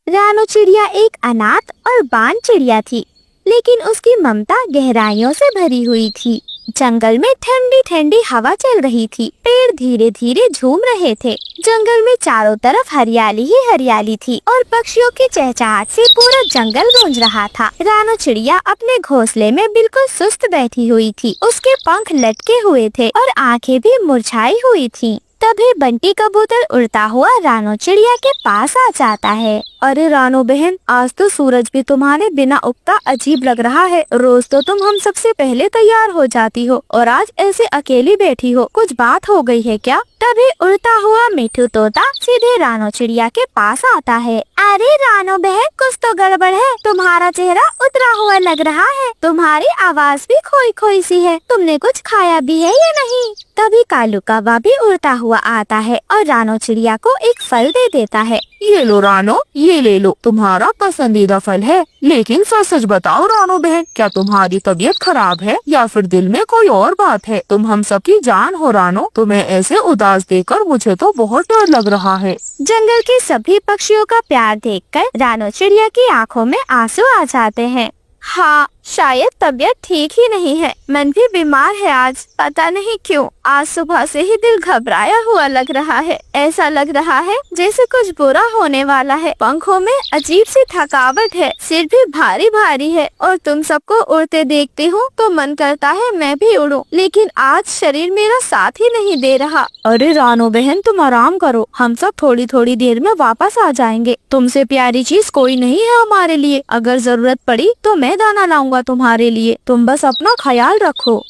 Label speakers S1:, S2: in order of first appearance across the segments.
S1: रानो चिड़िया एक अनाथ और बान चिड़िया थी, लेकिन उसकी ममता गहराइयों से भरी हुई थी। जंगल में ठंडी ठंडी हवा चल रही थी, पेड़ धीरे धीरे झूम रहे थे। जंगल में चारों तरफ हरियाली ही हरियाली थी और पक्षियों की चहचहाट से पूरा जंगल गूंज रहा था। रानो चिड़िया अपने घोंसले में बिल्कुल सुस्त बैठी हुई थी। उसके पंख लटके हुए थे और आंखें भी मुरझाई हुई थीं। तभी बंटी कबूतर उड़ता हुआ रानो चिड़िया के पास आ जाता है।
S2: अरे रानो बहन, आज तो सूरज भी तुम्हारे बिना उगता अजीब लग रहा है। रोज तो तुम हम सबसे पहले तैयार हो जाती हो और आज ऐसे अकेली बैठी हो, कुछ बात हो गई है क्या?
S1: तभी उड़ता हुआ मिठू तोता सीधे रानो चिड़िया के पास आता है। अरे रानो बहन, कुछ तो गड़बड़ है। तुम्हारा चेहरा उतरा हुआ लग रहा है, तुम्हारी आवाज भी खोई खोई सी है। तुमने कुछ खाया भी है या नहीं? तभी कालू कौवा भी उड़ता हुआ आता है और रानो चिड़िया को एक फल दे देता है।
S2: ये लो रानो, ये ले लो, तुम्हारा पसंदीदा फल है। लेकिन सच सच बताओ रानो बहन, क्या तुम्हारी तबीयत खराब है या फिर दिल में कोई और बात है? तुम हम सबकी जान हो रानो, तुम्हें ऐसे उदास देखकर मुझे तो बहुत डर लग रहा है।
S1: जंगल के सभी पक्षियों का प्यार देखकर रानो चिड़िया की आंखों में आंसू आ जाते हैं। हाँ, शायद तबीयत ठीक ही नहीं है। मन भी बीमार है आज, पता नहीं क्यों। आज सुबह से ही दिल घबराया हुआ लग रहा है। ऐसा लग रहा है जैसे कुछ बुरा होने वाला है। पंखों में अजीब सी थकावट है, सिर भी भारी भारी है और तुम सबको उड़ते देखती हूँ तो मन करता है मैं भी उड़ूं, लेकिन आज शरीर मेरा साथ ही नहीं दे रहा।
S2: अरे रानो बहन, तुम आराम करो, हम सब थोड़ी थोड़ी देर में वापस आ जाएंगे। तुमसे प्यारी चीज कोई नहीं है हमारे लिए। अगर जरूरत पड़ी तो मैं दाना लाऊंगा तुम्हारे लिए, तुम बस अपना ख्याल रखो।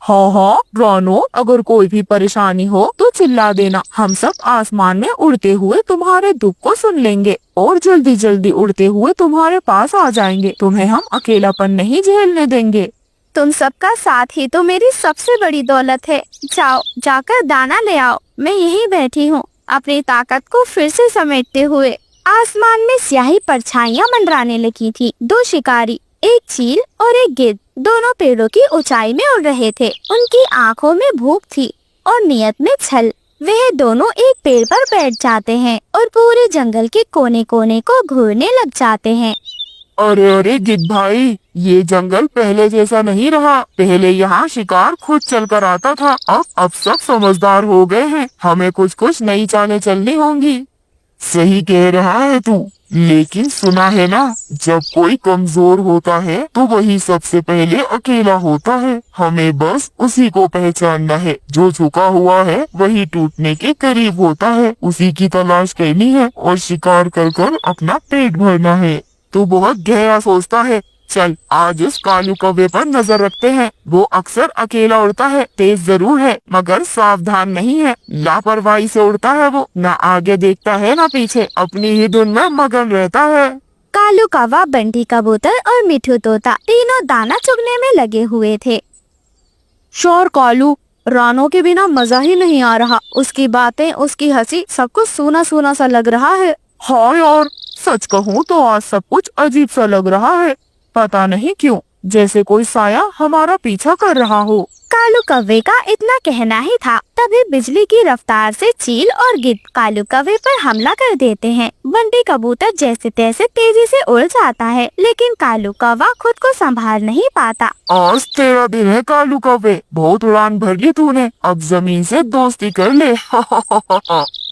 S2: हाँ हाँ रानो, अगर कोई भी परेशानी हो तो चिल्ला देना। हम सब आसमान में उड़ते हुए तुम्हारे दुख को सुन लेंगे और जल्दी जल्दी उड़ते हुए तुम्हारे पास आ जाएंगे। तुम्हें हम अकेलापन नहीं झेलने देंगे।
S1: तुम सबका साथ ही तो मेरी सबसे बड़ी दौलत है। जाओ, जाकर दाना ले आओ। मैं यहीं बैठी हूँ, अपनी ताकत को फिर से समेटते हुए। आसमान में स्याही परछाइयाँ मंडराने लगी थी। दो शिकारी, एक चील और एक गिद्ध, दोनों पेड़ों की ऊंचाई में उड़ रहे थे। उनकी आंखों में भूख थी और नियत में छल। वह दोनों एक पेड़ पर बैठ जाते हैं और पूरे जंगल के कोने कोने को घूरने लग जाते हैं।
S3: अरे अरे गिद्ध भाई, ये जंगल पहले जैसा नहीं रहा। पहले यहाँ शिकार खुद चल कर आता था, अब सब समझदार हो गए हैं। हमें कुछ कुछ नई चालें चलनी होंगी। सही कह रहा है तू, लेकिन सुना है ना, जब कोई कमजोर होता है तो वही सबसे पहले अकेला होता है। हमें बस उसी को पहचानना है। जो झुका हुआ है वही टूटने के करीब होता है। उसी की तलाश करनी है और शिकार कर कर अपना पेट भरना है। तू बहुत गहरा सोचता है। चल, आज उस कालू कौवे पर नजर रखते हैं। वो अक्सर अकेला उड़ता है, तेज जरूर है मगर सावधान नहीं है। लापरवाही से उड़ता है वो, ना आगे देखता है ना पीछे, अपनी ही धुन में मगन रहता है।
S1: कालू कौवा, बंटी कबूतर और मिठू तोता तीनों दाना चुगने में लगे हुए थे।
S2: शोर कालू, रानो के बिना मजा ही नहीं आ रहा। उसकी बातें, उसकी हंसी, सब कुछ सूना सूना सा लग रहा है।
S3: हाँ यार, सच कहूँ तो आज सब कुछ अजीब सा लग रहा है। पता नहीं क्यों, जैसे कोई साया हमारा पीछा कर रहा हो।
S1: कालू कौवे का इतना कहना ही था, तभी बिजली की रफ्तार से चील और गिद्ध कालू कौवे पर हमला कर देते हैं। बंटी कबूतर जैसे तैसे तेजी से उड़ जाता है, लेकिन कालू कौवा खुद को संभाल नहीं पाता।
S3: आज तेरा दिन है कालू कौवे, बहुत उड़ान भर ली तूने। अब जमीन से दोस्ती कर ले।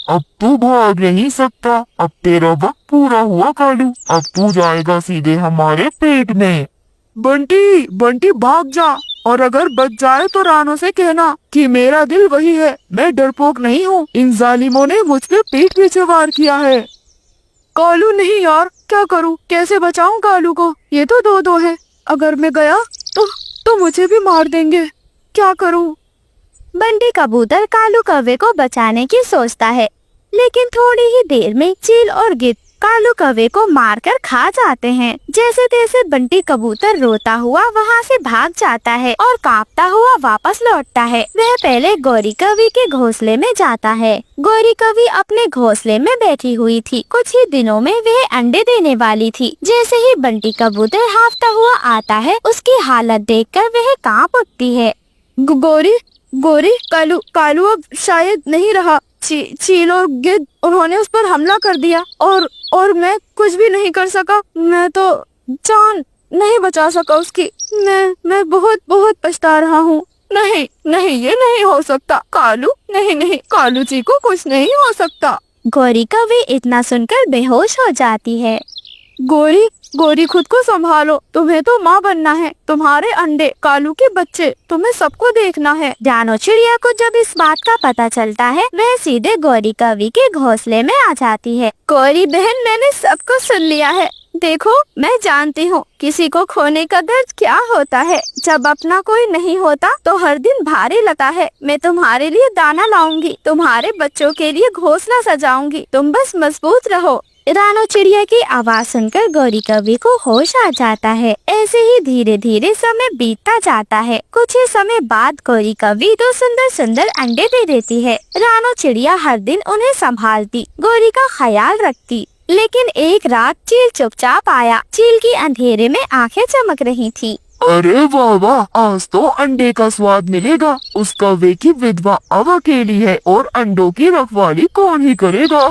S3: अब तू भाग नहीं सकता। अब तेरा वक्त पूरा हुआ कालू। अब तू जाएगा सीधे हमारे पेट में।
S2: बंटी, बंटी भाग जा, और अगर बच जाए तो रानो से कहना कि मेरा दिल वही है। मैं डरपोक नहीं हूँ। इन जालिमों ने मुझ पे पीठ पीछे वार किया है। कालू नहीं यार, क्या करूँ, कैसे बचाऊं कालू को? ये तो दो दो है। अगर मैं गया तो मुझे भी मार देंगे। क्या करूँ?
S1: बंटी कबूतर कालू कौवे को बचाने की सोचता है, लेकिन थोड़ी ही देर में चील और गिद्ध कालू कौवे को मारकर खा जाते हैं। जैसे तैसे बंटी कबूतर रोता हुआ वहाँ से भाग जाता है और कांपता हुआ वापस लौटता है। वह पहले गौरी कौवी के घोंसले में जाता है। गौरी कौवी अपने घोंसले में बैठी हुई थी। कुछ ही दिनों में वह अंडे देने वाली थी। जैसे ही बंटी कबूतर हांफता हुआ आता है, उसकी हालत देखकर वह कांप उठती है।
S2: गौरी, कालू अब शायद नहीं रहा। चील और गिद्ध, उन्होंने उस पर हमला कर दिया और और मैं कुछ भी नहीं कर सका। मैं तो जान नहीं बचा सका उसकी। मैं बहुत बहुत पछता रहा हूँ।
S3: नहीं नहीं, ये नहीं हो सकता कालू, नहीं नहीं, कालू जी को कुछ नहीं हो सकता।
S1: गौरी कौवी इतना सुनकर बेहोश हो जाती है।
S2: गौरी गौरी खुद को संभालो, तुम्हें तो माँ बनना है। तुम्हारे अंडे, कालू के बच्चे, तुम्हें सबको देखना है।
S1: रानो चिड़िया को जब इस बात का पता चलता है वह सीधे गौरी कौवी के घोंसले में आ जाती है।
S2: गौरी बहन, मैंने सब कुछ सुन लिया है। देखो, मैं जानती हूँ किसी को खोने का दर्द क्या होता है। जब अपना कोई नहीं होता तो हर दिन भारी लगता है। मैं तुम्हारे लिए दाना लाऊंगी, तुम्हारे बच्चों के लिए घोंसला सजाऊंगी। तुम बस मजबूत रहो।
S1: रानो चिड़िया की आवाज सुनकर गौरी कौवी को होश आ जाता है। ऐसे ही धीरे धीरे समय बीतता जाता है। कुछ ही समय बाद गौरी कौवी दो सुंदर सुंदर अंडे दे देती है। रानो चिड़िया हर दिन उन्हें संभालती, गौरी का ख्याल रखती। लेकिन एक रात चील चुपचाप आया। चील की अंधेरे में आंखें चमक रही थी।
S3: अरे वाह वाह, आज तो अंडे का स्वाद मिलेगा। उस कौवे की विधवा अब अकेली है और अंडों की रखवाली कौन ही करेगा।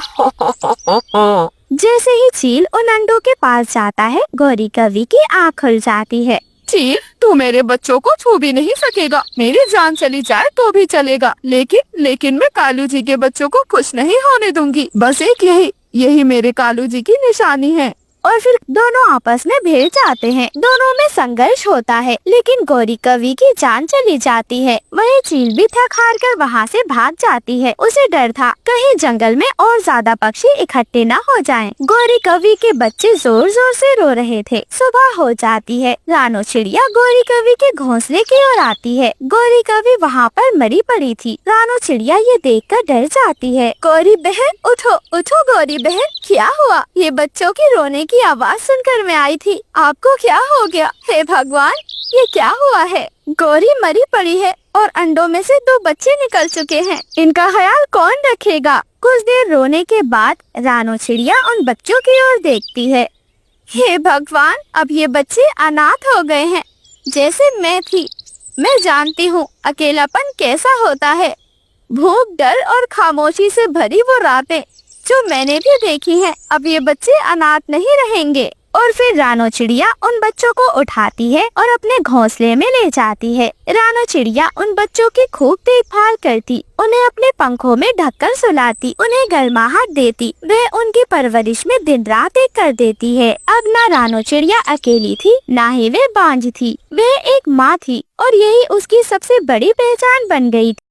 S1: जैसे ही चील उन अंडों के पास जाता है गौरी कौवी की आँख खुल जाती है।
S3: चील, तू मेरे बच्चों को छू भी नहीं सकेगा। मेरी जान चली जाए तो भी चलेगा, लेकिन मैं कालू जी के बच्चों को कुछ नहीं होने दूंगी। बस एक यही मेरे कालू जी की निशानी है।
S1: और फिर दोनों आपस में भिड़ जाते हैं। दोनों में संघर्ष होता है, लेकिन गौरी कौवी की जान चली जाती है। वही चील भी थक हार कर वहाँ से भाग जाती है। उसे डर था कहीं जंगल में और ज्यादा पक्षी इकट्ठे न हो जाएं। गौरी कौवी के बच्चे जोर जोर से रो रहे थे। सुबह हो जाती है। रानो चिड़िया गौरी कौवी के घोंसले की ओर आती है। गौरी कौवी वहाँ पर मरी पड़ी थी। रानो चिड़िया ये देखकर डर जाती है।
S2: गौरी बहन, उठो उठो गौरी बहन, क्या हुआ? ये बच्चों की रोने की आवाज सुनकर मैं आई थी। आपको क्या हो गया? हे भगवान, ये क्या हुआ है? गौरी मरी पड़ी है और अंडों में से 2 बच्चे निकल चुके हैं। इनका ख्याल कौन रखेगा?
S1: कुछ देर रोने के बाद रानो चिड़िया उन बच्चों की ओर देखती है।
S2: हे भगवान, अब ये बच्चे अनाथ हो गए हैं, जैसे मैं थी। मैं जानती हूँ अकेलापन कैसा होता है। भूख, डर और खामोशी से भरी वो रातें जो मैंने भी देखी हैं। अब ये बच्चे अनाथ नहीं रहेंगे।
S1: और फिर रानो चिड़िया उन बच्चों को उठाती है और अपने घोंसले में ले जाती है। रानो चिड़िया उन बच्चों की खूब देखभाल करती, उन्हें अपने पंखों में ढककर सुलाती, उन्हें गर्माहट देती। वह उनकी परवरिश में दिन रात एक कर देती है। अब न रानो चिड़िया अकेली थी, न ही वे बांझ थी। वह एक माँ थी और यही उसकी सबसे बड़ी पहचान बन गई थी।